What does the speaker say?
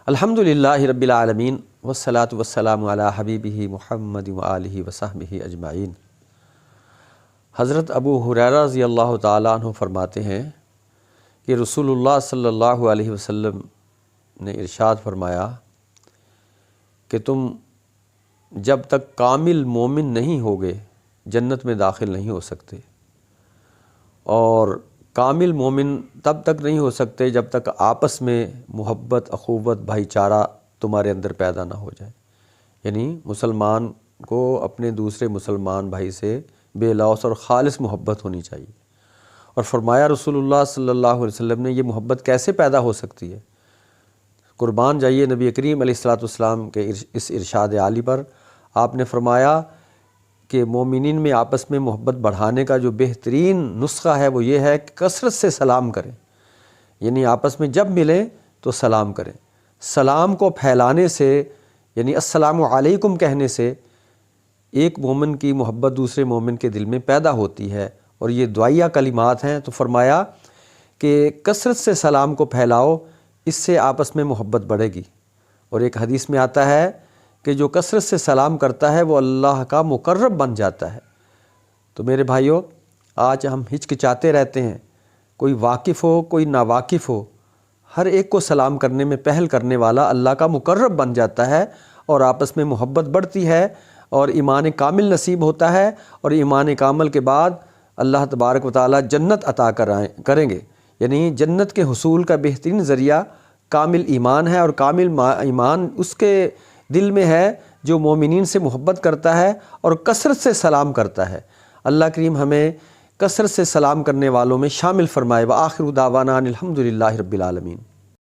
الحمدللہ رب العالمین والصلاة والسلام علی حبیبہ محمد وآلہ وصحبہ اجمعین۔ حضرت ابو ہریرہ رضی اللہ تعالیٰ عنہ فرماتے ہیں کہ رسول اللہ صلی اللہ علیہ وسلم نے ارشاد فرمایا کہ تم جب تک کامل مومن نہیں ہوگے جنت میں داخل نہیں ہو سکتے، اور کامل مومن تب تک نہیں ہو سکتے جب تک آپس میں محبت، اخوت، بھائی چارہ تمہارے اندر پیدا نہ ہو جائے۔ یعنی مسلمان کو اپنے دوسرے مسلمان بھائی سے بے لوث اور خالص محبت ہونی چاہیے۔ اور فرمایا رسول اللہ صلی اللہ علیہ وسلم نے، یہ محبت کیسے پیدا ہو سکتی ہے؟ قربان جائیے نبی کریم علیہ السلام کے اس ارشاد عالی پر۔ آپ نے فرمایا کہ مومنین میں آپس میں محبت بڑھانے کا جو بہترین نسخہ ہے وہ یہ ہے کہ کثرت سے سلام کریں، یعنی آپس میں جب ملیں تو سلام کریں۔ سلام کو پھیلانے سے، یعنی السلام علیکم کہنے سے ایک مومن کی محبت دوسرے مومن کے دل میں پیدا ہوتی ہے، اور یہ دعائیہ کلمات ہیں۔ تو فرمایا کہ کثرت سے سلام کو پھیلاؤ، اس سے آپس میں محبت بڑھے گی۔ اور ایک حدیث میں آتا ہے کہ جو کثرت سے سلام کرتا ہے وہ اللہ کا مقرب بن جاتا ہے۔ تو میرے بھائیوں، آج ہم ہچکچاتے رہتے ہیں، کوئی واقف ہو کوئی ناواقف ہو، ہر ایک کو سلام کرنے میں پہل کرنے والا اللہ کا مقرب بن جاتا ہے، اور آپس میں محبت بڑھتی ہے، اور ایمان کامل نصیب ہوتا ہے، اور ایمان کامل کے بعد اللہ تبارک و تعالی جنت عطا کریں گے۔ یعنی جنت کے حصول کا بہترین ذریعہ کامل ایمان ہے، اور کامل ایمان اس کے دل میں ہے جو مومنین سے محبت کرتا ہے اور کثرت سے سلام کرتا ہے۔ اللہ کریم ہمیں کثرت سے سلام کرنے والوں میں شامل فرمائے۔ وآخر دعوانا ان الحمدللہ رب العالمین۔